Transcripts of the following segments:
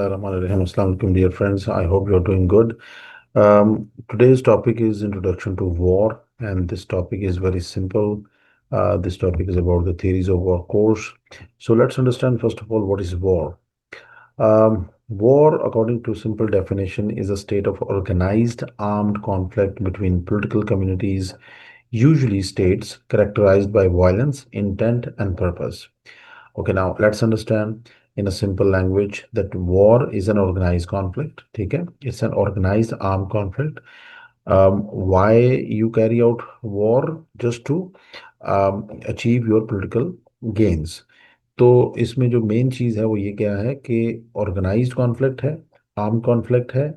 Bismillahirrahmanirrahim. Assalamu alaikum, dear friends. I hope you're doing good. Today's topic is Introduction to War, and this topic is very simple. This topic is about the theories of war course. So let's understand first of all what is war. War, according to simple definition, is a state of organized armed conflict between political communities, usually states, characterized by violence, intent, and purpose. Okay, now let's understand in a simple language that war is an organized conflict. Okay, it's an organized armed conflict. Why you carry out war? Just to achieve your political gains. तो इसमें जो main चीज़ है वो ये क्या है कि organised conflict है, आर्म कॉन्फ्लिक्ट है,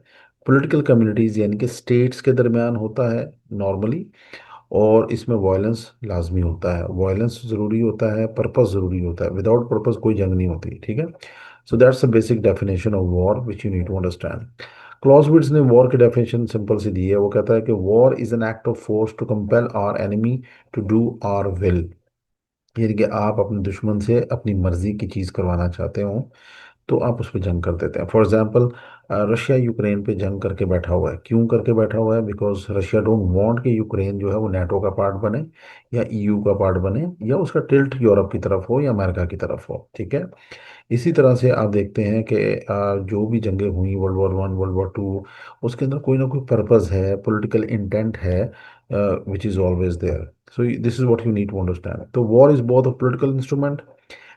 पॉलिटिकल कम्युनिटीज यानी कि स्टेट्स के दरमियान होता है नॉर्मली, और इसमें वायलेंस लाजमी होता है, वायलेंस ज़रूरी होता है, पर्पस ज़रूरी होता है, विदाउट पर्पस कोई जंग नहीं होती। ठीक है, so that's the basic definition of war which you need to understand. Clausewitz ने वॉर की डेफिनेशन सिंपल सी दी है। वो कहता है कि war is an act of force to compel our enemy to do our will, यानी कि आप अपने दुश्मन से अपनी मर्जी की चीज़ करवाना चाहते हो तो आप उस पर जंग कर देते हैं। फॉर एग्जाम्पल, रशिया यूक्रेन पे जंग करके बैठा हुआ है। क्यों करके बैठा हुआ है? बिकॉज रशिया डोंट वांट कि यूक्रेन जो है वो नेटो का पार्ट बने या ईयू का पार्ट बने या उसका टिल्ट यूरोप की तरफ हो या अमेरिका की तरफ हो। ठीक है, इसी तरह से आप देखते हैं कि जो भी जंगें हुई, वर्ल्ड वॉर 1, वर्ल्ड वॉर 2, उसके अंदर कोई ना कोई पर्पस है, पॉलिटिकल इंटेंट है, which is always there. So this is what you need to understand. तो war is both a political instrument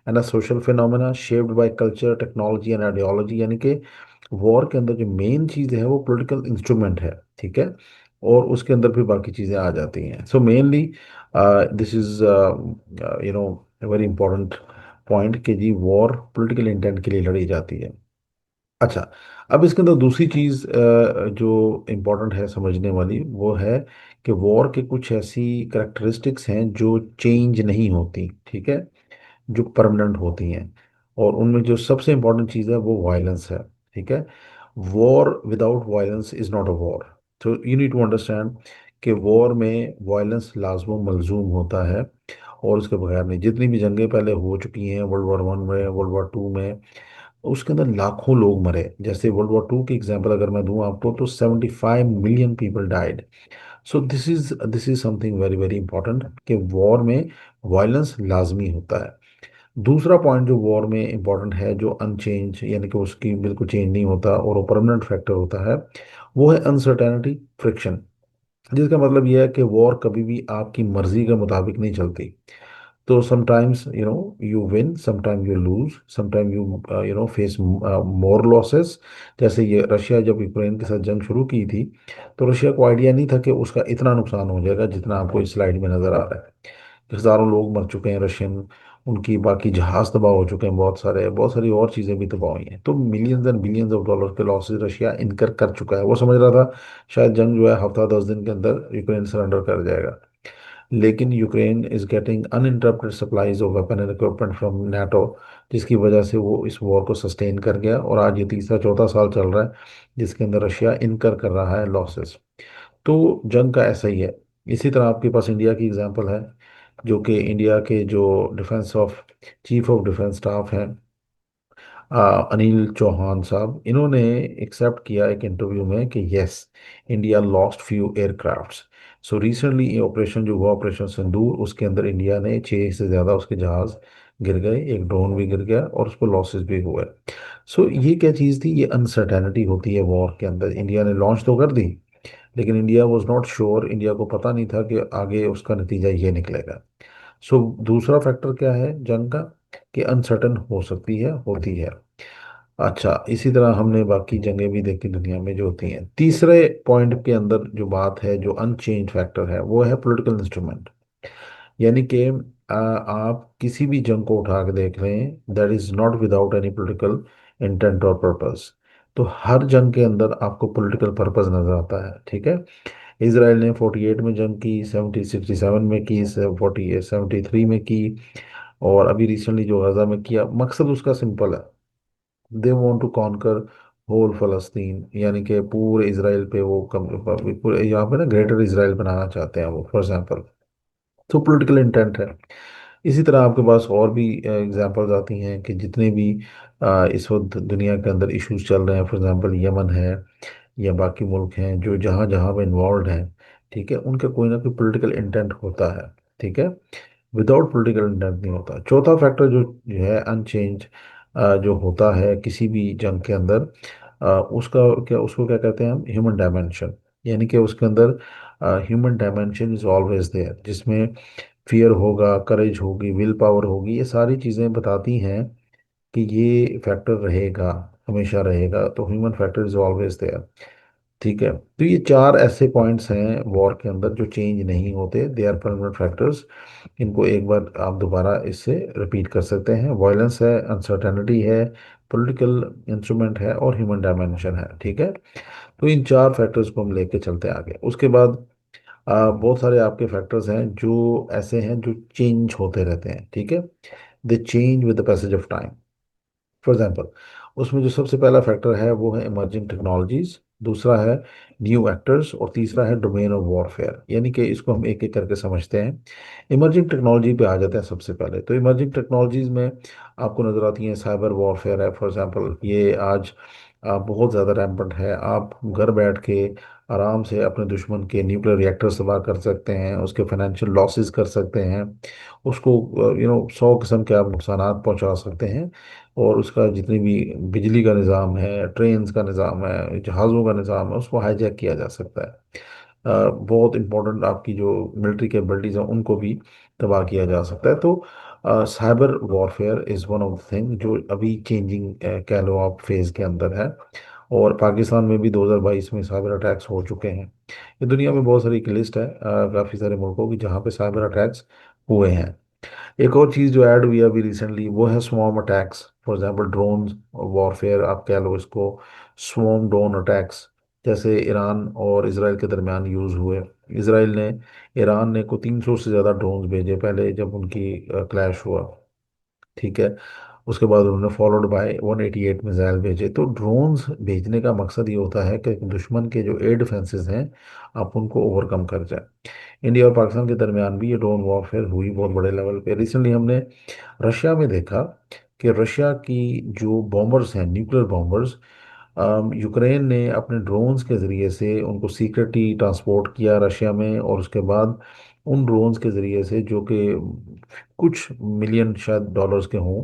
and a social phenomena shaped by culture, technology and ideology, यानी कि war के अंदर जो main चीज़ है वो political instrument है। ठीक है, और उसके अंदर फिर बाकी चीज़ें आ जाती हैं। So mainly this is very important point कि जी वॉर पॉलिटिकल इंटेंट के लिए लड़ी जाती है। अच्छा, अब इसके अंदर दूसरी चीज़ जो इम्पोर्टेंट है समझने वाली वो है कि वॉर के कुछ ऐसी करेक्टरिस्टिक्स हैं जो चेंज नहीं होती। ठीक है, जो परमानेंट होती हैं, और उनमें जो सबसे इम्पोर्टेंट चीज़ है वो वायलेंस है। ठीक है, war without violence is not a war. तो यू नीड टू अंडरस्टैंड कि वॉर में वायलेंस लाजमो मलजूम होता है, और उसके बगैर नहीं। जितनी भी जंगें पहले हो चुकी हैं, वर्ल्ड वॉर 1 में, वर्ल्ड वॉर 2 में, उसके अंदर लाखों लोग मरे। जैसे वर्ल्ड वॉर 2 की एग्जांपल अगर मैं दूं आपको, तो 75 million people died. So this is something very very important कि वॉर में वायलेंस लाजमी होता है। दूसरा पॉइंट जो वॉर में इंपॉर्टेंट है, जो अनचेंज यानी कि उसकी बिल्कुल चेंज नहीं होता और वो परमानेंट फैक्टर होता है, वो है अनसर्टेनिटी, फ्रिक्शन। जिसका मतलब यह है कि वॉर कभी भी आपकी मर्जी के मुताबिक नहीं चलती। तो sometimes you win, sometime you lose, sometime you face more losses. जैसे ये रशिया जब यूक्रेन के साथ जंग शुरू की थी, तो रशिया को आइडिया नहीं था कि उसका इतना नुकसान हो जाएगा जितना आपको इस स्लाइड में नजर आ रहा है। हज़ारों लोग मर चुके हैं रशियन, उनकी बाकी जहाज तबाह हो चुके हैं, बहुत सारी और चीज़ें भी तबाह हुई हैं। तो millions and billions of dollar के लॉसेस रशिया इनकर कर चुका है। वो समझ रहा था शायद जंग जो है हफ्ता 10 दिन के अंदर यूक्रेन सरेंडर कर जाएगा, लेकिन Ukraine is getting uninterrupted supplies of weapon and equipment from NATO, जिसकी वजह से वो इस वॉर को सस्टेन कर गया, और आज ये तीसरा चौथा साल चल रहा है जिसके अंदर रशिया इनकर कर रहा है लॉसेस। तो जंग का ऐसा ही है। इसी तरह आपके पास इंडिया की एग्जांपल है, जो कि इंडिया के जो defence of chief of defence staff हैं, अनिल चौहान साहब, इन्होंने एक्सेप्ट किया एक इंटरव्यू में कि yes, India lost few aircrafts. So recently ये ऑपरेशन जो हुआ, ऑपरेशन सिंदूर, उसके अंदर इंडिया ने 6 से ज़्यादा उसके जहाज गिर गए, एक ड्रोन भी गिर गया और उसको लॉसेस भी हुए। सो ये क्या चीज़ थी? ये अनसर्टेनिटी होती है वॉर के अंदर। इंडिया ने लॉन्च तो कर दी, लेकिन India was not sure, India को पता नहीं था कि आगे उसका नतीजा ये निकलेगा। सो दूसरा फैक्टर क्या है जंग का? कि अनसर्टन हो सकती है, होती है। अच्छा, इसी तरह हमने बाकी जंगें भी देखी दुनिया में जो होती हैं। तीसरे पॉइंट के अंदर जो बात है, जो अनचेंज फैक्टर है, वो है पॉलिटिकल इंस्ट्रूमेंट। यानी कि आप किसी भी जंग को उठा के देख लें, that is not without any political intent और पर्पस। तो हर जंग के अंदर आपको पॉलिटिकल पर्पस नजर आता है। ठीक है, इसराइल ने 48 में जंग की, 67 में की, 73 में की, और अभी रिसेंटली जो गजा में किया। मकसद उसका सिंपल है, they want to conquer whole फलस्तीन, यानी कि पूरे इसराइल पे वो पूरे यहाँ पे ना ग्रेटर इसराइल बनाना चाहते हैं वो, फॉर एग्जाम्पल। तो पॉलिटिकल इंटेंट है। इसी तरह आपके पास और भी एग्जांपल्स आती हैं कि जितने भी इस वक्त दुनिया के अंदर इश्यूज चल रहे हैं, फॉर एग्जांपल यमन है या बाकी मुल्क हैं जो जहाँ जहाँ पे इन्वॉल्व हैं, ठीक है, उनका कोई ना कोई पॉलिटिकल इंटेंट होता है, ठीक है। विदाउट पॉलिटिकल इंटेंट नहीं होता। चौथा फैक्टर जो है अनचेंज जो होता है किसी भी जंग के अंदर, उसका क्या, उसको क्या कहते हैं हम, ह्यूमन डायमेंशन। यानी कि उसके अंदर human dimension is always there, जिसमें फियर होगा, करेज होगी, विल पावर होगी, ये सारी चीज़ें बताती हैं कि ये फैक्टर रहेगा, हमेशा रहेगा। तो human factor is always there, ठीक है। तो ये चार ऐसे पॉइंट्स हैं वॉर के अंदर जो चेंज नहीं होते, दे आर परमानेंट फैक्टर्स। इनको एक बार आप दोबारा इससे रिपीट कर सकते हैं। वायलेंस है, अनसर्टेनिटी है, पॉलिटिकल इंस्ट्रूमेंट है और ह्यूमन डायमेंशन है, ठीक है। तो इन चार फैक्टर्स को हम लेके चलते हैं आगे। उसके बाद बहुत सारे आपके फैक्टर्स हैं जो ऐसे हैं जो चेंज होते रहते हैं, ठीक है। दे change with the passage of time. For example, उसमें जो सबसे पहला फैक्टर है वो है इमर्जिंग टेक्नोलॉजीज, दूसरा है न्यू एक्टर्स और तीसरा है डोमेन ऑफ वॉरफेयर। यानी कि इसको हम एक एक करके समझते हैं। इमर्जिंग टेक्नोलॉजी पे आ जाते हैं सबसे पहले। तो इमर्जिंग टेक्नोलॉजीज में आपको नजर आती हैं साइबर वॉरफेयर है, फॉर एग्जांपल। ये आज बहुत ज़्यादा रैम्पेंट है। आप घर बैठ के आराम से अपने दुश्मन के न्यूक्लियर रिएक्टर तबाह कर सकते हैं, उसके फाइनेंशियल लॉसेस कर सकते हैं, उसको 100 किस्म के आप नुकसानात पहुंचा सकते हैं। और उसका जितनी भी बिजली का निज़ाम है, ट्रेन्स का निज़ाम है, जहाज़ों का निज़ाम है, उसको हाईजैक किया जा सकता है। बहुत इंपॉर्टेंट आपकी जो मिलिट्री कैपेबिलिटीज़ हैं उनको भी तबाह किया जा सकता है। तो cyber warfare is one of the thing जो अभी चेंजिंग कह लो आप फेज़ के अंदर है। और पाकिस्तान में भी 2022 में साइबर अटैक्स हो चुके हैं। ये दुनिया में बहुत सारी एक लिस्ट है काफ़ी सारे मुल्कों की जहाँ पे साइबर अटैक्स हुए हैं। एक और चीज़ जो ऐड हुई है अभी रिसेंटली वो है swarm attacks. For example drone warfare आप कह लो इसको, स्वॉर्म ड्रोन अटैक्स, जैसे ईरान और इसराइल के दरमियान यूज़ हुए। इसराइल ने, ईरान ने को 300 से ज़्यादा ड्रोन्स भेजे पहले जब उनकी क्लैश हुआ, ठीक है। उसके बाद उन्होंने फॉलोड बाय 188 मिसाइल भेजे। तो ड्रोन्स भेजने का मकसद ये होता है कि दुश्मन के जो एयर डिफेंसेस हैं आप उनको ओवरकम कर जाए। इंडिया और पाकिस्तान के दरमियान भी ये ड्रोन वॉरफेयर हुई बहुत बड़े लेवल पे। रिसेंटली हमने रशिया में देखा कि रशिया की जो बॉम्बर्स हैं, न्यूक्लियर बॉम्बर्स, यूक्रेन ने अपने ड्रोन्स के ज़रिए से उनको सीक्रेटली ट्रांसपोर्ट किया रशिया में। और उसके बाद उन ड्रोन्स के ज़रिए से, जो कि कुछ मिलियन शायद डॉलर्स के हों,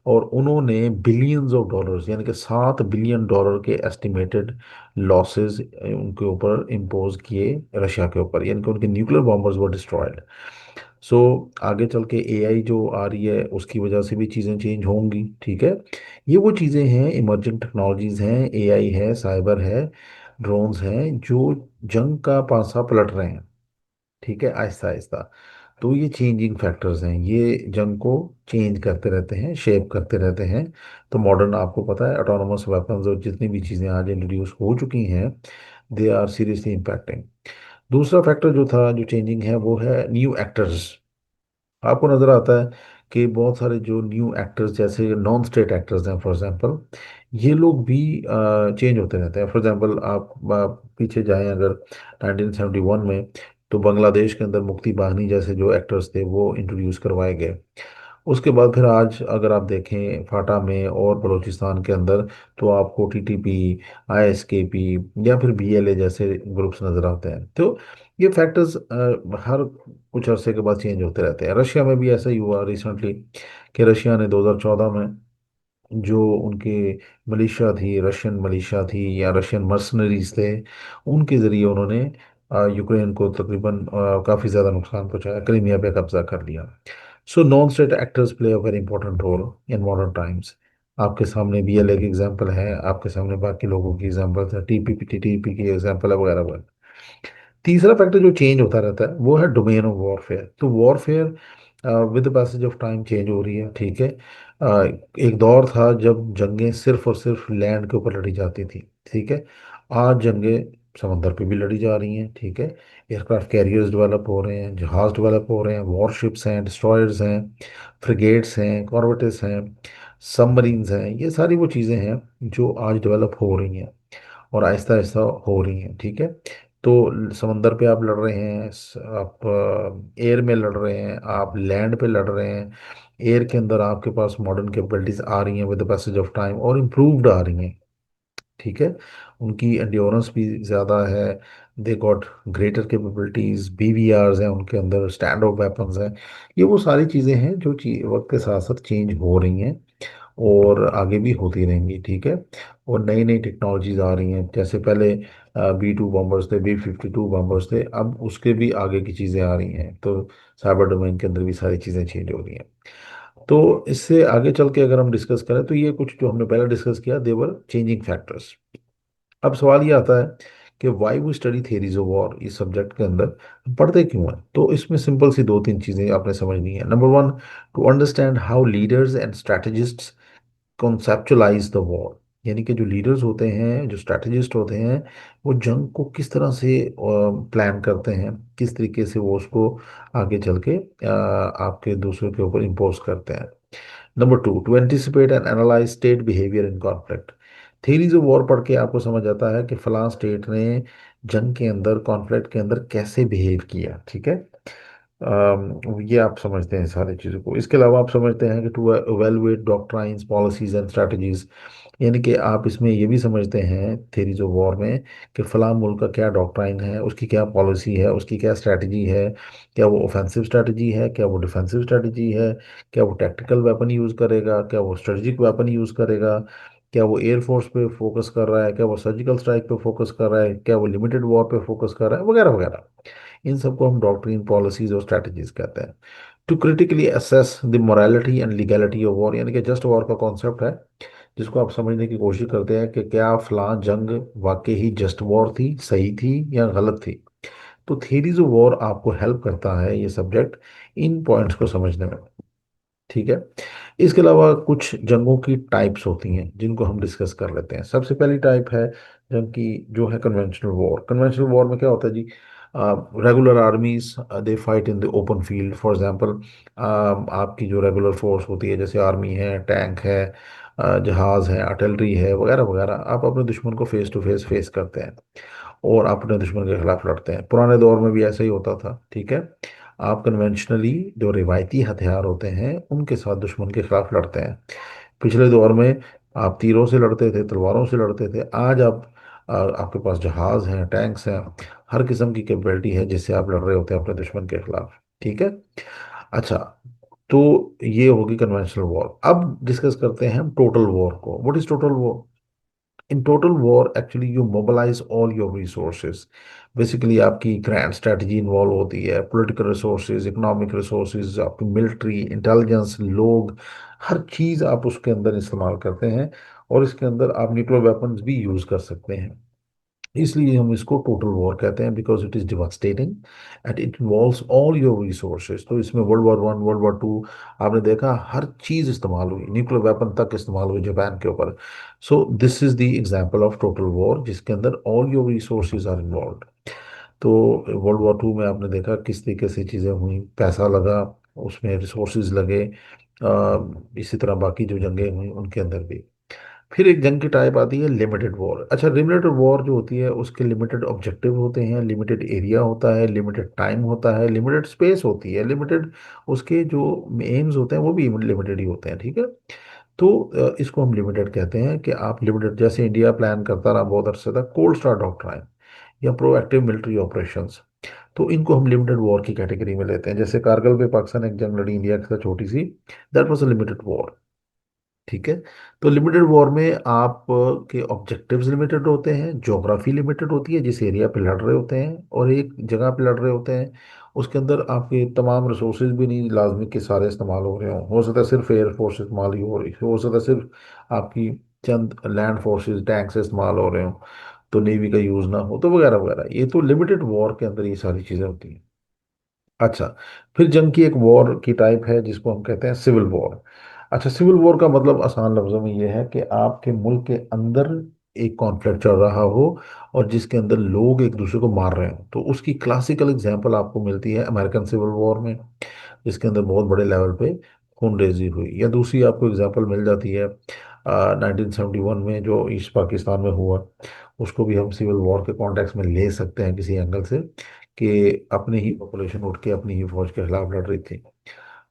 और उन्होंने बिलियंस ऑफ डॉलर्स यानी कि $7 बिलियन के एस्टिमेटेड लॉसेस उनके ऊपर इम्पोज किए रशिया के ऊपर, यानी कि उनके न्यूक्लियर बॉम्बर्स वर डिस्ट्रॉयड। सो आगे चल के एआई जो आ रही है उसकी वजह से भी चीज़ें चेंज होंगी, ठीक है। ये वो चीज़ें हैं, इमर्जिंग टेक्नोलॉजीज हैं, एआई है, साइबर है, ड्रोन्स हैं, जो जंग का पासा पलट रहे हैं, ठीक है, आहिस्ता आहिस्ता। तो ये चेंजिंग फैक्टर्स हैं, ये जंग को चेंज करते रहते हैं, शेप करते रहते हैं। तो मॉडर्न, आपको पता है, ऑटोनोमस वेपन्स और जितनी भी चीज़ें आज इंट्रोड्यूस हो चुकी हैं, दे आर सीरियसली इम्पैक्टिंग। दूसरा फैक्टर जो था जो चेंजिंग है वो है न्यू एक्टर्स। आपको नज़र आता है कि बहुत सारे जो न्यू एक्टर्स जैसे नॉन स्टेट एक्टर्स हैं, फॉर एग्जांपल, ये लोग भी चेंज होते रहते हैं। फॉर एग्जांपल आप पीछे जाएं अगर 1971 में, तो बांग्लादेश के अंदर मुक्ति बाहिनी जैसे जो एक्टर्स थे वो इंट्रोड्यूस करवाए गए। उसके बाद फिर आज अगर आप देखें फाटा में और बलूचिस्तान के अंदर, तो आपको टीटीपी, आईएसकेपी या फिर बीएलए जैसे ग्रुप्स नज़र आते हैं। तो ये फैक्टर्स हर कुछ अरसे के बाद चेंज होते रहते हैं। रशिया में भी ऐसा ही हुआ रिसेंटली कि रशिया ने 2014 में जो उनके मलिशिया थी, रशियन मलिशिया थी या रशियन मर्सनरीज थे, उनके ज़रिए उन्होंने यूक्रेन को तकरीबन काफ़ी ज़्यादा नुकसान पहुंचाया, क्रीमिया पे कब्जा कर लिया। So non state actors play a very important role in modern times. आपके सामने बीएलए की एग्जांपल है, आपके सामने बाकी लोगों की एग्जांपल है, टीपीपी टीटीपी की एग्जांपल है, वगैरह वगैरह। तीसरा फैक्टर जो चेंज होता रहता है वो है डोमेन ऑफ वॉरफेयर। तो warfare with the passage of time change हो रही है, ठीक है। अ, एक दौर था जब जंगें सिर्फ और सिर्फ लैंड के ऊपर लड़ी जाती थी, ठीक है। आज जंगें समंदर पे भी लड़ी जा रही हैं, ठीक है। एयरक्राफ्ट कैरियर्स डेवलप हो रहे हैं, जहाज डेवलप हो रहे हैं, वॉरशिप्स हैं, डिस्ट्रॉयर्स हैं, फ्रिगेट्स हैं, कॉर्वेट्स हैं, सबमरीन्स हैं। ये सारी वो चीज़ें हैं जो आज डेवलप हो रही हैं और आहिस्ता आहिस्ता हो रही हैं, ठीक है। तो समंदर पे आप लड़ रहे हैं, आप एयर में लड़ रहे हैं, आप लैंड पे लड़ रहे हैं। एयर के अंदर आपके पास मॉडर्न कैपेबिलिटीज आ रही हैं with the passage of time, और इम्प्रूव्ड आ रही हैं। ठीक है। उनकी एंड्योरेंस भी ज़्यादा है। दे गॉट ग्रेटर कैपेबिलिटीज, बीवीआरस हैं उनके अंदर, स्टैंड ऑफ वेपन्स हैं। ये वो सारी चीज़ें हैं जो वक्त के साथ साथ चेंज हो रही हैं और आगे भी होती रहेंगी। ठीक है। और नई नई टेक्नोलॉजीज आ रही हैं, जैसे पहले B-2 बॉम्बर्स थे, B-52 बॉम्बर्स थे, अब उसके भी आगे की चीज़ें आ रही हैं। तो साइबर डोमेन के अंदर भी सारी चीज़ें चेंज हो रही हैं। तो इससे आगे चल के अगर हम डिस्कस करें तो ये कुछ जो हमने पहले डिस्कस किया, देवर चेंजिंग फैक्टर्स। अब सवाल ये आता है कि why we study theories of war, इस सब्जेक्ट के अंदर हम पढ़ते क्यों हैं। तो इसमें सिंपल सी दो तीन चीज़ें आपने समझनी है। Number one, to understand how leaders and strategists conceptualise the war. यानी कि जो लीडर्स होते हैं, जो स्ट्रैटेजिस्ट होते हैं, वो जंग को किस तरह से प्लान करते हैं, किस तरीके से वो उसको आगे चल के आपके दूसरों के ऊपर इम्पोज करते हैं। Number two, to anticipate and analyse state behaviour in conflict. Theories of war पढ़ के आपको समझ आता है कि फलां स्टेट ने जंग के अंदर, कॉन्फ्लिक्ट के अंदर कैसे बिहेव किया। ठीक है। ये आप समझते हैं सारी चीज़ों को। इसके अलावा आप समझते हैं कि to evaluate doctrines, policies and strategies. यानी कि आप इसमें ये भी समझते हैं थेरीज ऑफ वॉर में कि फलां मुल्क का क्या डॉक्ट्राइन है, उसकी क्या पॉलिसी है, उसकी क्या स्ट्रैटेजी है। क्या वो ऑफेंसिव स्ट्रैटेजी है, क्या वो डिफेंसिव स्ट्रैटेजी है, क्या वो टैक्टिकल वेपन यूज़ करेगा, क्या वो स्ट्रेटजिक वेपन यूज़ करेगा, क्या वो एयरफोर्स पे फोकस कर रहा है, क्या वो सर्जिकल स्ट्राइक पे फोकस कर रहा है, क्या वो लिमिटेड वॉर पे फोकस कर रहा है, वगैरह वगैरह। इन सबको हम डॉक्ट्रिन, पॉलिसीज और स्ट्रैटेजीज कहते हैं। To critically assess the morality and legality of war, यानी कि जस्ट वॉर का कॉन्सेप्ट है, जिसको आप समझने की कोशिश करते हैं कि क्या फलां जंग वाकई ही जस्ट वॉर थी, सही थी या गलत थी। तो थियरीज ऑफ वॉर आपको हेल्प करता है ये सब्जेक्ट इन पॉइंट्स को समझने में। ठीक है। इसके अलावा कुछ जंगों की टाइप्स होती हैं जिनको हम डिस्कस कर लेते हैं। सबसे पहली टाइप है जंग की, जो है कन्वेंशनल वॉर। कन्वेंशनल वॉर में क्या होता है जी, regular armies they fight in the open field. For example, आपकी जो रेगुलर फोर्स होती है, जैसे आर्मी है, टैंक है, जहाज है, आर्टिलरी है, वगैरह वगैरह, आप अपने दुश्मन को फेस टू फेस फेस करते हैं और आप अपने दुश्मन के खिलाफ लड़ते हैं। पुराने दौर में भी ऐसा ही होता था। ठीक है। आप कन्वेंशनली जो रिवायती हथियार होते हैं उनके साथ दुश्मन के खिलाफ लड़ते हैं। पिछले दौर में आप तीरों से लड़ते थे, तलवारों से लड़ते थे। आज आप आपके पास जहाज हैं, टैंक्स हैं, हर किस्म की कैपेबिलिटी है जिससे आप लड़ रहे होते हैं अपने दुश्मन के खिलाफ। ठीक है। अच्छा, तो ये होगी कन्वेंशनल वॉर। अब डिस्कस करते हैं हम टोटल वॉर को। What is total war? In total war actually you mobilise all your resources. Basically आपकी ग्रैंड स्ट्रेटजी इन्वॉल्व होती है, पॉलिटिकल रिसोर्सेज, इकोनॉमिक रिसोर्सेज, आपकी मिलिट्री इंटेलिजेंस, लोग, हर चीज़ आप उसके अंदर इस्तेमाल करते हैं। और इसके अंदर आप न्यूक्लियर वेपन्स भी यूज़ कर सकते हैं। इसलिए हम इसको टोटल वॉर कहते हैं, because it is devastating and it involves all your resources. तो इसमें वर्ल्ड वॉर 1, वर्ल्ड वॉर 2, आपने देखा हर चीज़ इस्तेमाल हुई, न्यूक्लियर वेपन तक इस्तेमाल हुई जापान के ऊपर। So this is the example of total war, जिसके अंदर all your resources are involve. तो वर्ल्ड वॉर 2 में आपने देखा किस तरीके से चीज़ें हुई, पैसा लगा, उसमें रिसोर्सेज लगे। इसी तरह बाकी जो जंगें हुई उनके अंदर भी। फिर एक जंग की टाइप आती है लिमिटेड वॉर। अच्छा, लिमिटेड वॉर जो होती है उसके लिमिटेड ऑब्जेक्टिव होते हैं, लिमिटेड एरिया होता है, लिमिटेड टाइम होता है, लिमिटेड स्पेस होती है, लिमिटेड उसके जो एम्स होते हैं वो भी लिमिटेड ही होते हैं। ठीक है। तो इसको हम लिमिटेड कहते हैं कि आप लिमिटेड, जैसे इंडिया प्लान करता रहा बहुत अरसे तक कोल्ड स्टार डॉक्ट्राइन या प्रोएक्टिव मिलिट्री ऑपरेशंस, तो इनको हम लिमिटेड वॉर की कैटेगरी में लेते हैं। जैसे कारगिल पे पाकिस्तान एक जंग लड़ी इंडिया के साथ छोटी सी, that was a limited war. ठीक है। तो लिमिटेड वॉर में आप के ऑब्जेक्टिव्स लिमिटेड होते हैं, ज्योग्राफी लिमिटेड होती है, जिस एरिया पे लड़ रहे होते हैं और एक जगह पे लड़ रहे होते हैं, उसके अंदर आपके तमाम रिसोर्सेज भी नहीं लाजमी के सारे इस्तेमाल हो सकता है सिर्फ एयर फोर्स इस्तेमाल ही हो रही हो सकता है सिर्फ आपकी चंद लैंड फोर्सेज, टैंक्स इस्तेमाल हो रहे हो, तो नेवी का यूज़ ना हो, तो वगैरह वगैरह। ये तो लिमिटेड वॉर के अंदर ये सारी चीज़ें होती हैं। अच्छा, फिर जंग की एक वॉर की टाइप है जिसको हम कहते हैं सिविल वॉर। अच्छा, सिविल वॉर का मतलब आसान लफ्जों में ये है कि आपके मुल्क के अंदर एक कॉन्फ्लिक्ट चल रहा हो और जिसके अंदर लोग एक दूसरे को मार रहे हो। तो उसकी क्लासिकल एग्जांपल आपको मिलती है अमेरिकन सिविल वॉर में, जिसके अंदर बहुत बड़े लेवल पे खूनरेजी हुई। या दूसरी आपको एग्जांपल मिल जाती है 1971 में जो ईस्ट पाकिस्तान में हुआ, उसको भी हम सिविल वॉर के कॉन्टेक्स्ट में ले सकते हैं किसी एंगल से, कि अपनी ही पॉपुलेशन उठ के अपनी ही फौज के खिलाफ लड़ रही थी।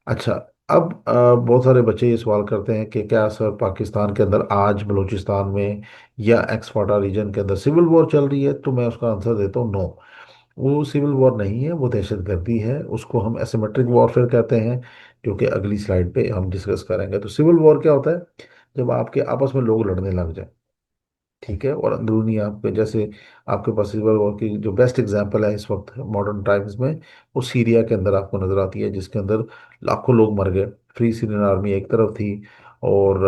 अच्छा, अब बहुत सारे बच्चे ये सवाल करते हैं कि क्या सर पाकिस्तान के अंदर आज बलूचिस्तान में या एक्स फाटा रीजन के अंदर सिविल वॉर चल रही है? तो मैं उसका आंसर देता हूँ, नो। वो सिविल वॉर नहीं है, वो दहशतगर्दी है। उसको हम एसिमेट्रिक वॉरफेयर कहते हैं, जो कि अगली स्लाइड पे हम डिस्कस करेंगे। तो सिविल वॉर क्या होता है? जब आपके आपस में लोग लड़ने लग जाए, ठीक है, और अंदरूनी आपके जैसे आपके पास सिविल वॉर की जो बेस्ट एग्जांपल है इस वक्त मॉडर्न टाइम्स में, वो सीरिया के अंदर आपको नजर आती है, जिसके अंदर लाखों लोग मर गए। फ्री सीरियन आर्मी एक तरफ थी और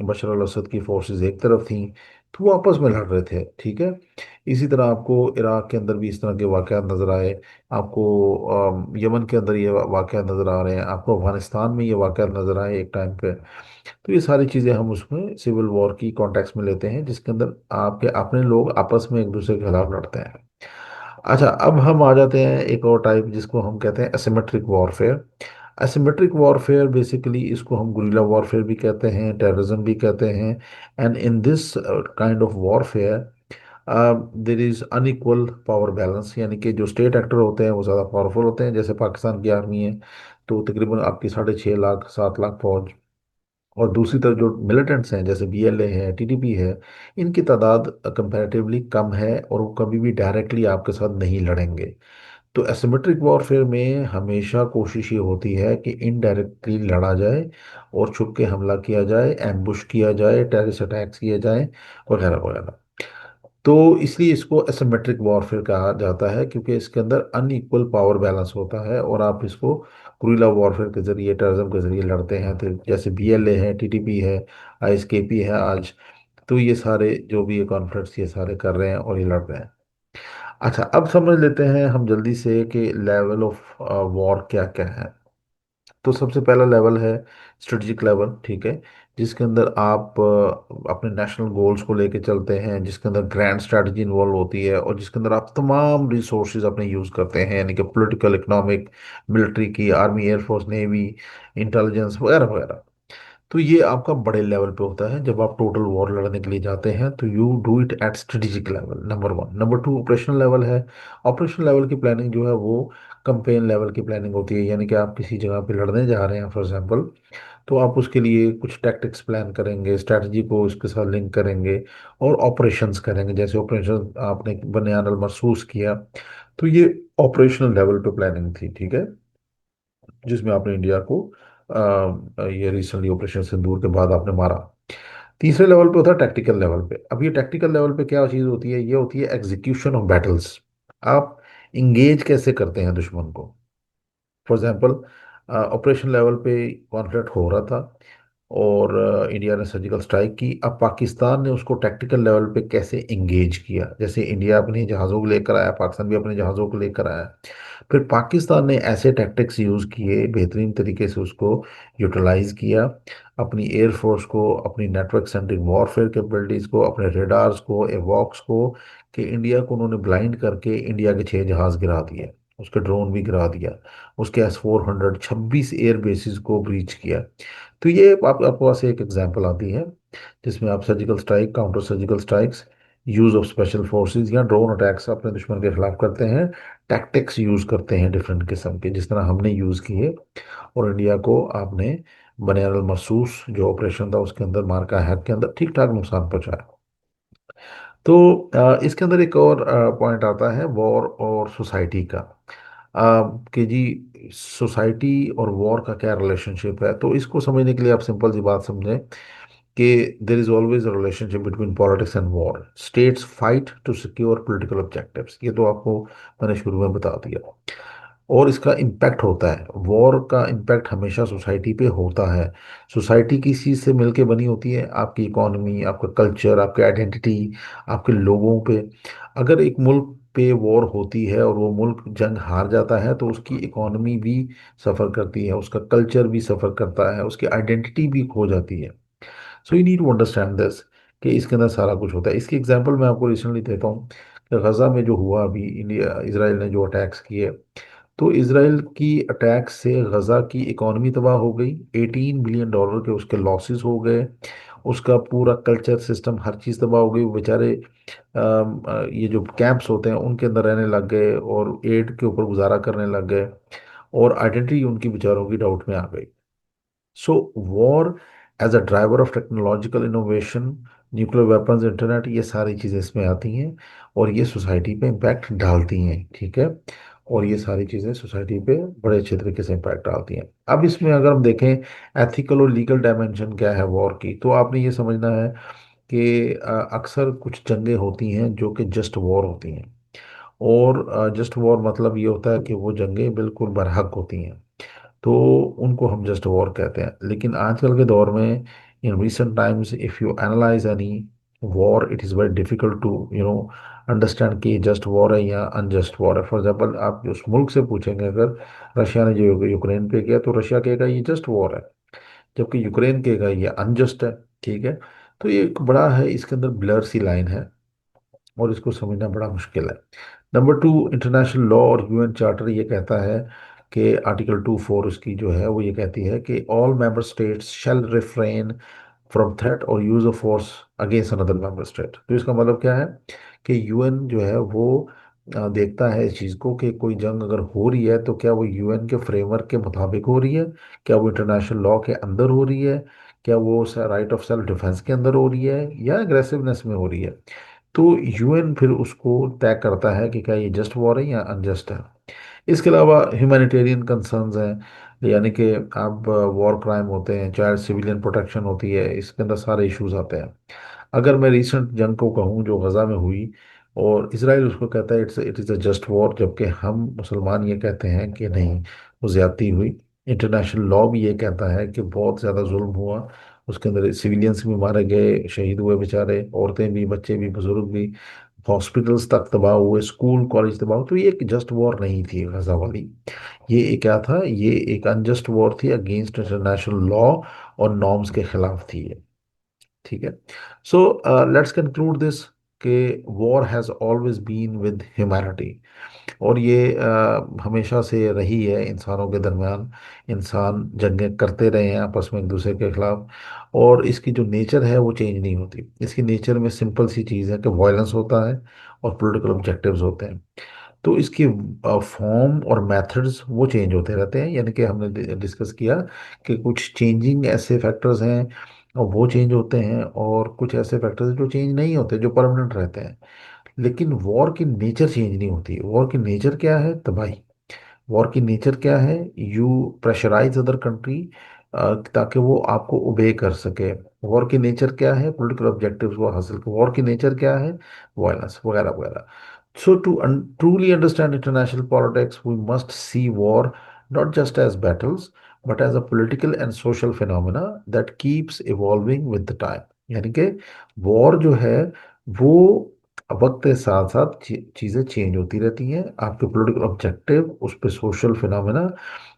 बशर अल असद की फोर्सेस एक तरफ थी, तो वो आपस में लड़ रहे थे, ठीक है। इसी तरह आपको इराक के अंदर भी इस तरह के वाक़यात नज़र आए, आपको यमन के अंदर ये वाक़यात नज़र आ रहे हैं, आपको अफगानिस्तान में ये वाक़यात नज़र आए एक टाइम पे। तो ये सारी चीज़ें हम उसमें सिविल वॉर की कॉन्टेक्स्ट में लेते हैं, जिसके अंदर आपके अपने लोग आपस में एक दूसरे के खिलाफ लड़ते हैं। अच्छा, अब हम आ जाते हैं एक और टाइप जिसको हम कहते हैं asymmetric warfare. Asymmetric warfare basically इसको हम गुरिल्ला वॉरफेयर भी कहते हैं, टेररिज्म भी कहते हैं। And in this kind of warfare there is unequal power balance, यानी कि जो स्टेट एक्टर होते हैं वो ज़्यादा पावरफुल होते हैं। जैसे पाकिस्तान की आर्मी है, तो तकरीबन आपकी 6.5 लाख 7 लाख फौज, और दूसरी तरफ जो मिलिटेंट्स हैं जैसे बीएलए है, टीटीपी है, इनकी तादाद कंपैरेटिवली कम है और वो कभी भी डायरेक्टली आपके साथ नहीं लड़ेंगे। तो एसिमेट्रिक वॉरफेयर में हमेशा कोशिश ये होती है कि इनडायरेक्टली लड़ा जाए और छुप के हमला किया जाए, एम्बुश किया जाए, टेररिस्ट अटैक्स किए जाए, वगैरह वगैरह। तो इसलिए इसको एसिमेट्रिक वॉरफेयर कहा जाता है, क्योंकि इसके अंदर अनइक्वल पावर बैलेंस होता है और आप इसको गुरिल्ला वॉरफेयर के जरिए, टेररिज्म के जरिए लड़ते हैं। तो जैसे बीएलए है, टीटीपी है, आईएसकेपी है आज, तो ये सारे जो भी ये कॉन्फ्लिक्ट्स ये सारे कर रहे हैं और ये लड़ रहे हैं। अच्छा, अब समझ लेते हैं हम जल्दी से कि लेवल ऑफ वॉर क्या क्या है। तो सबसे पहला लेवल है स्ट्रेटजिक लेवल, ठीक है, जिसके अंदर आप अपने नेशनल गोल्स को लेके चलते हैं, जिसके अंदर ग्रैंड स्ट्रैटेजी इन्वॉल्व होती है और जिसके अंदर आप तमाम रिसोर्सेज अपने यूज़ करते हैं, यानी कि पॉलिटिकल, इकोनॉमिक, मिलिट्री की, आर्मी, एयरफोर्स, नेवी, इंटेलिजेंस वगैरह वगैरह। तो ये आपका बड़े लेवल पे होता है। जब आप टोटल वॉर लड़ने के लिए जाते हैं तो you do it at strategic level, number one. Number two operational level है। ऑपरेशनल लेवल की प्लानिंग जो है वो कंपेन लेवल की प्लानिंग होती है, यानी कि आप किसी जगह पे लड़ने जा रहे हैं फॉर एग्जांपल, तो आप उसके लिए कुछ टैक्टिक्स प्लान करेंगे, स्ट्रैटेजी को इसके साथ लिंक करेंगे और ऑपरेशंस करेंगे। जैसे ऑपरेशन आपने बनियान अल मरसूस किया, तो ये ऑपरेशनल लेवल पे प्लानिंग थी, ठीक है, जिसमें आपने इंडिया को ये रिसेंटली ऑपरेशन सिंदूर के बाद आपने मारा। तीसरे लेवल पे होता है टैक्टिकल लेवल पे। अब ये टैक्टिकल लेवल पे क्या चीज़ होती है? ये होती है एग्जीक्यूशन ऑफ बैटल्स। आप इंगेज कैसे करते हैं दुश्मन को। फॉर एग्जांपल, ऑपरेशन लेवल पे कॉन्फ्लिक्ट हो रहा था और इंडिया ने सर्जिकल स्ट्राइक की। अब पाकिस्तान ने उसको टैक्टिकल लेवल पे कैसे इंगेज किया? जैसे इंडिया अपने जहाज़ों को लेकर आया, पाकिस्तान भी अपने जहाज़ों को लेकर आया। फिर पाकिस्तान ने ऐसे टैक्टिक्स यूज़ किए, बेहतरीन तरीके से उसको यूटिलाइज किया, अपनी एयरफोर्स को, अपनी नेटवर्क सेंट्रिक वॉरफेयर कैपेबिलिटीज़ को, अपने रेडार्स को, एवॉक्स को, कि इंडिया को उन्होंने ब्लाइंड करके इंडिया के 6 जहाज़ गिरा दिए, उसके ड्रोन भी गिरा दिया, उसके S-400 26 एयर बेसिस को ब्रीच किया। तो ये आपके पास एक एग्जांपल आती है जिसमें आप surgical strike, counter surgical strikes, use of special forces या ड्रोन अटैक्स अपने दुश्मन के खिलाफ करते हैं। टैक्टिक्स यूज करते हैं डिफरेंट किस्म के, जिस तरह हमने यूज किए और इंडिया को आपने बनियान अल मरसूस जो ऑपरेशन था उसके अंदर, मारका हैक के अंदर ठीक ठाक नुकसान पहुंचाया। तो इसके अंदर एक और पॉइंट आता है वॉर और सोसाइटी का, कि जी सोसाइटी और वॉर का क्या रिलेशनशिप है। तो इसको समझने के लिए आप सिंपल सी बात समझें कि there is always a relationship between politics and war. States fight to secure political objectives, ये तो आपको मैंने शुरू में बता दिया। और इसका इम्पैक्ट होता है, वॉर का इम्पैक्ट हमेशा सोसाइटी पे होता है। सोसाइटी किस चीज़ से मिलके बनी होती है? आपकी इकोनॉमी, आपका कल्चर, आपकी आइडेंटिटी, आपके लोगों पे। अगर एक मुल्क पे वॉर होती है और वो मुल्क जंग हार जाता है तो उसकी इकोनॉमी भी सफ़र करती है, उसका कल्चर भी सफ़र करता है, उसकी आइडेंटिटी भी खो जाती है। So you need to understand this, कि इसके अंदर सारा कुछ होता है। इसकी एग्जांपल मैं आपको रिसेंटली देता हूँ कि गजा में जो हुआ अभी, इंडिया इसराइल ने जो अटैक्स किए, तो इसराइल की अटैक से गजा की इकोनॉमी तबाह हो गई, $18 बिलियन के उसके लॉसेस हो गए। उसका पूरा कल्चर सिस्टम हर चीज़ तबाह हो गई। वो बेचारे ये जो कैंप्स होते हैं उनके अंदर रहने लग गए और एड के ऊपर गुजारा करने लग गए, और आइडेंटिटी उनकी बेचारों की डाउट में आ गई। So war as a driver of technological innovation, nuclear weapons, internet, ये सारी चीज़ें इसमें आती हैं और ये सोसाइटी पे इम्पैक्ट डालती हैं। ठीक है, और ये सारी चीज़ें सोसाइटी पे बड़े अच्छे तरीके से इम्पैक्ट डालती हैं। अब इसमें अगर हम देखें एथिकल और लीगल डायमेंशन क्या है वॉर की, तो आपने ये समझना है कि अक्सर कुछ जंगें होती हैं जो कि जस्ट वॉर होती हैं, और जस्ट वॉर मतलब ये होता है कि वो जंगें बिल्कुल बरहक होती हैं, तो उनको हम जस्ट वॉर कहते हैं। लेकिन आजकल के दौर में, in recent times, if you analyse any war, it is very difficult to understand कि जस्ट वॉर है या अनजस्ट वॉर है। फॉर एग्जाम्पल, आप उस मुल्क से पूछेंगे, अगर रशिया ने जो यूक्रेन पे किया, तो रशिया कहेगा ये जस्ट वॉर है, जबकि यूक्रेन कहेगा ये अनजस्ट है। ठीक है, तो ये एक बड़ा है, इसके अंदर ब्लर सी लाइन है और इसको समझना बड़ा मुश्किल है। नंबर टू, इंटरनेशनल लॉ और यूएन चार्टर ये कहता है कि आर्टिकल 2(4) उसकी जो है वो ये कहती है कि all member states shall refrain from threat और use of force against another member state. तो इसका मतलब क्या है कि यूएन जो है वो देखता है इस चीज़ को कि कोई जंग अगर हो रही है तो क्या वो यूएन के फ्रेमवर्क के मुताबिक हो रही है, क्या वो इंटरनेशनल लॉ के अंदर हो रही है, क्या वो राइट ऑफ सेल्फ डिफेंस के अंदर हो रही है या एग्रेसिवनेस में हो रही है। तो यूएन फिर उसको तय करता है कि क्या ये जस्ट वॉर है या अनजस्ट है। इसके अलावा ह्यूमैनिटेरियन कंसर्न्स हैं, यानी कि अब वॉर क्राइम होते हैं, चाइल्ड सिविलियन प्रोटेक्शन होती है, इसके अंदर सारे इश्यूज आते हैं। अगर मैं रिसेंट जंग को कहूँ जो गज़ा में हुई, और इसराइल उसको कहता है it is a just war, जबकि हम मुसलमान ये कहते हैं कि नहीं, वो ज्यादती हुई। इंटरनेशनल लॉ भी ये कहता है कि बहुत ज़्यादा जुल्म हुआ, उसके अंदर सिविलियंस भी मारे गए, शहीद हुए बेचारे, औरतें भी, बच्चे भी, बुजुर्ग भी, हॉस्पिटल्स तक तबाह हुए, स्कूल कॉलेज तबाह हुए। तो ये एक जस्ट वॉर नहीं थी गजा वाली, ये एक क्या था, ये एक अनजस्ट वॉर थी अगेंस्ट इंटरनेशनल लॉ और नॉर्म्स के खिलाफ थी ये। ठीक है, सो लेट्स कंक्लूड दिस कि war has always been with humanity, और ये हमेशा से रही है इंसानों के दरमियान। इंसान जंगें करते रहे हैं आपस में एक दूसरे के खिलाफ, और इसकी जो नेचर है वो चेंज नहीं होती। इसकी नेचर में सिंपल सी चीज़ है कि वायलेंस होता है और पॉलिटिकल ऑब्जेक्टिव्स होते हैं। तो इसकी फॉर्म और मेथड्स वो चेंज होते रहते हैं, यानी कि हमने डिस्कस किया कि कुछ चेंजिंग ऐसे फैक्टर्स हैं और वो चेंज होते हैं, और कुछ ऐसे फैक्टर्स जो चेंज नहीं होते, जो परमानेंट रहते हैं। लेकिन वॉर की नेचर चेंज नहीं होती। वॉर की नेचर क्या है? तबाही। वॉर की नेचर क्या है? यू प्रेशराइज अदर कंट्री ताकि वो आपको ओबे कर सके। वॉर की नेचर क्या है? पॉलिटिकल ऑब्जेक्टिव्स वो हासिल कर। वॉर की नेचर क्या है? वायलेंस वगैरह वगैरह। So, to truly understand international politics, we must see war not just as battles, but as a political and social phenomena that keeps evolving with the time. यानी कि वॉर जो है वो वक्त के साथ साथ चीज़ें चेंज होती रहती हैं, आपके पॉलिटिकल ऑब्जेक्टिव, उस पे सोशल फिनोमेना,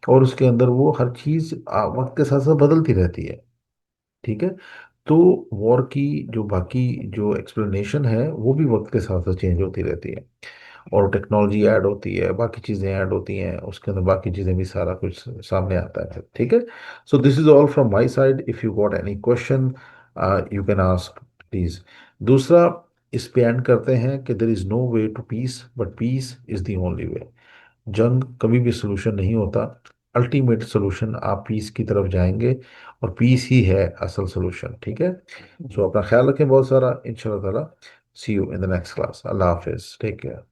और उसके अंदर वो हर चीज़ वक्त के साथ साथ बदलती रहती है। ठीक है, तो वॉर की जो बाकी जो एक्सप्लेनेशन है वो भी वक्त के साथ साथ चेंज होती रहती है, और टेक्नोलॉजी ऐड होती है, बाकी चीज़ें ऐड होती हैं, उसके अंदर बाकी चीज़ें भी सारा कुछ सामने आता है। ठीक है, so this is all from my side. If you got any question you can ask please. दूसरा, इस पे एंड करते हैं कि there is no way to peace but peace is the only way. जंग कभी भी सोल्यूशन नहीं होता, अल्टीमेट सोल्यूशन आप पीस की तरफ जाएंगे, और पीस ही है असल सोल्यूशन। ठीक है, सो अपना ख्याल रखें बहुत सारा। इंशाल्लाह ताला see you in the next class. अल्लाह हाफिज, टेक केयर।